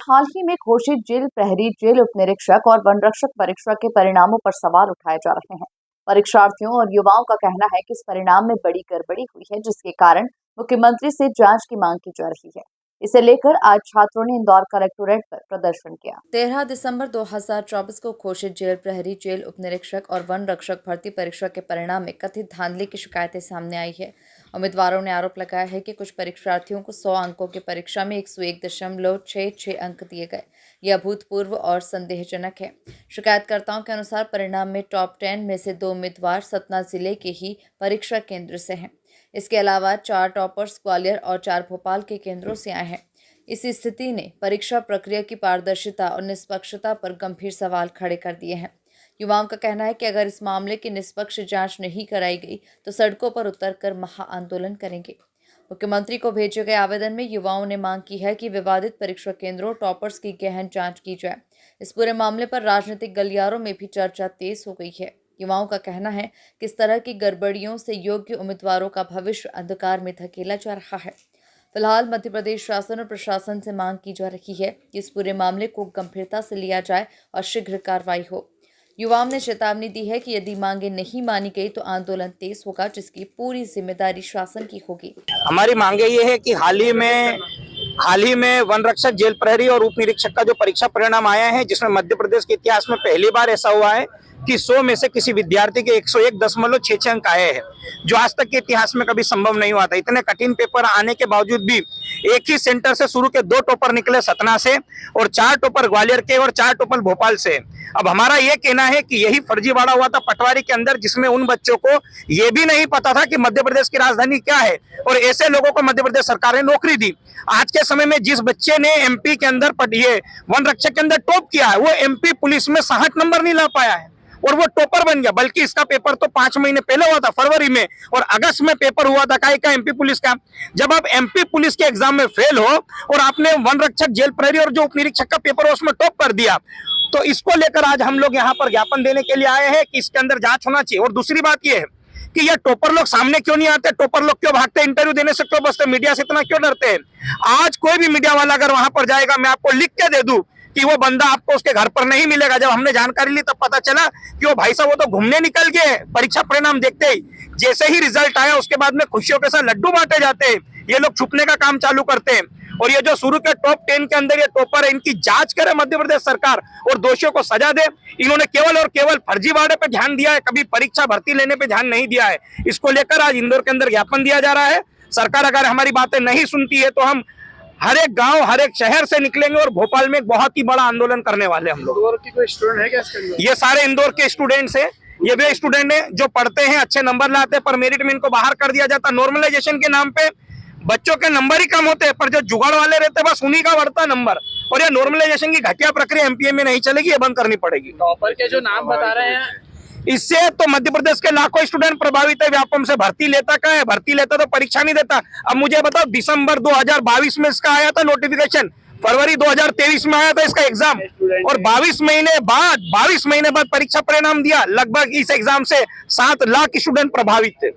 हाल ही में घोषित जेल प्रहरी, जेल उप निरीक्षक और वन रक्षक परीक्षा के परिणामों पर सवाल उठाए जा रहे हैं। परीक्षार्थियों और युवाओं का कहना है कि इस परिणाम में बड़ी गड़बड़ी हुई है, जिसके कारण मुख्यमंत्री से जांच की मांग की जा रही है। इसे लेकर आज छात्रों ने इंदौर कलेक्टोरेट पर प्रदर्शन किया। 13 दिसंबर 2024 को घोषित जेल प्रहरी, जेल उप निरीक्षक और वन रक्षक भर्ती परीक्षा के परिणाम में कथित धांधली की शिकायतें सामने आई है। उम्मीदवारों ने आरोप लगाया है कि कुछ परीक्षार्थियों को 100 अंकों की परीक्षा में 101.66 अंक दिए गए। यह अभूतपूर्व और संदेहजनक है। शिकायतकर्ताओं के अनुसार परिणाम में टॉप 10 में से 2 उम्मीदवार सतना जिले के ही परीक्षा केंद्र से हैं। इसके अलावा 4 टॉपर्स ग्वालियर और 4 भोपाल के केंद्रों से आए हैं। इस स्थिति ने परीक्षा प्रक्रिया की पारदर्शिता और निष्पक्षता पर गंभीर सवाल खड़े कर दिए हैं। युवाओं का कहना है कि अगर इस मामले की निष्पक्ष जांच नहीं कराई गई तो सड़कों पर उतरकर महा आंदोलन करेंगे। मुख्यमंत्री को भेजे गए आवेदन में युवाओं ने मांग की है कि विवादित परीक्षा केंद्रों टॉपर्स की गहन जांच की जाए। इस पूरे मामले पर राजनीतिक गलियारों में भी चर्चा तेज हो गई है। युवाओं का कहना है कि इस तरह की गड़बड़ियों से योग्य उम्मीदवारों का भविष्य अंधकार में धकेला जा रहा है। फिलहाल मध्य प्रदेश शासन और प्रशासन से मांग की जा रही है कि इस पूरे मामले को गंभीरता से लिया जाए और शीघ्र कार्रवाई हो। युवाओं ने चेतावनी दी है कि यदि मांगे नहीं मानी गई तो आंदोलन तेज होगा, जिसकी पूरी जिम्मेदारी शासन की होगी। हमारी मांगे ये है कि हाल ही में वन रक्षक, जेल प्रहरी और उप निरीक्षक का जो परीक्षा परिणाम आया है, जिसमें मध्य प्रदेश के इतिहास में पहली बार ऐसा हुआ है कि 100 में से किसी विद्यार्थी के 101.66 अंक आए हैं, जो आज तक के इतिहास में कभी संभव नहीं हुआ था। इतने कठिन पेपर आने के बावजूद भी एक ही सेंटर से शुरू के 2 टॉपर निकले सतना से और 4 टॉपर ग्वालियर के और 4 टॉपर भोपाल से। अब हमारा ये कहना है कि यही फर्जीवाड़ा हुआ था पटवारी के अंदर, जिसमें उन बच्चों को ये भी नहीं पता था कि मध्य प्रदेश की राजधानी क्या है, और ऐसे लोगों को मध्य प्रदेश सरकार ने नौकरी दी। आज के समय में जिस बच्चे ने एमपी के अंदर ये वन रक्षक के अंदर टॉप किया है, वो एमपी पुलिस में 60 नंबर नहीं ला पाया है और वो टॉपर बन गया। बल्कि इसका पेपर तो 5 महीने पहले हुआ था, फरवरी में, और अगस्त में पेपर हुआ था का एमपी पुलिस का। जब आप एमपी पुलिस के एग्जाम में फेल हो और आपने वन रक्षक, जेल प्रहरी और जो उप निरीक्षक का पेपर है उसमें टॉप कर दिया, तो इसको लेकर आज हम लोग यहाँ पर ज्ञापन देने के लिए आए हैं कि इसके अंदर जांच होना चाहिए। और दूसरी बात यह है कि ये टॉपर लोग सामने क्यों नहीं आते, टॉपर लोग क्यों भागते, इंटरव्यू देने से क्यों बचते, मीडिया से इतना क्यों डरते हैं। आज कोई भी मीडिया वाला अगर वहां पर जाएगा, मैं आपको लिख के दे दूं कि वो बंदा आपको उसके घर पर नहीं मिलेगा। जब हमने जानकारी ली तब पता चला कि वो भाई साहब वो तो घूमने निकल गए। परीक्षा परिणाम देखते ही जैसे ही रिजल्ट आया उसके बाद में खुशियों के साथ लड्डू बांटे जाते हैं। ये लोग छुपने का काम चालू करते हैं। और ये जो शुरू के टॉप 10 के अंदर ये टॉपर है, इनकी जांच करे मध्य प्रदेश सरकार और दोषियों को सजा दे। इन्होंने केवल और केवल फर्जीवाड़े पे ध्यान दिया है, कभी परीक्षा भर्ती लेने पे ध्यान नहीं दिया है। इसको लेकर आज इंदौर के अंदर ज्ञापन दिया जा रहा है। सरकार अगर हमारी बातें नहीं सुनती है तो हम हर एक गांव, हर एक शहर से निकलेंगे और भोपाल में एक बहुत ही बड़ा आंदोलन करने वाले हम लोग। इंदौर की कोई स्टूडेंट है क्या इसके लिए? ये सारे इंदौर के स्टूडेंट्स हैं। ये वे स्टूडेंट हैं जो पढ़ते हैं, अच्छे नंबर लाते हैं, पर मेरिट में इनको बाहर कर दिया जाता। नॉर्मलाइजेशन के नाम पे बच्चों के नंबर ही कम होते हैं, पर जो जुगाड़ वाले रहते हैं बस उन्हीं का बढ़ता नंबर। और ये नॉर्मलाइजेशन की घटिया प्रक्रिया एमपीए में नहीं चलेगी, ये बंद करनी पड़ेगी। टॉपर के जो नाम बता रहे हैं, इससे तो मध्य प्रदेश के लाखों स्टूडेंट प्रभावित है। व्यापम से भर्ती लेता क्या है, भर्ती लेता तो परीक्षा नहीं देता। अब मुझे बताओ, दिसंबर 2022 में इसका आया था नोटिफिकेशन, फरवरी 2023 में आया था इसका एग्जाम, और 22 महीने बाद परीक्षा परिणाम दिया। लगभग इस एग्जाम से 7 लाख स्टूडेंट प्रभावित थे।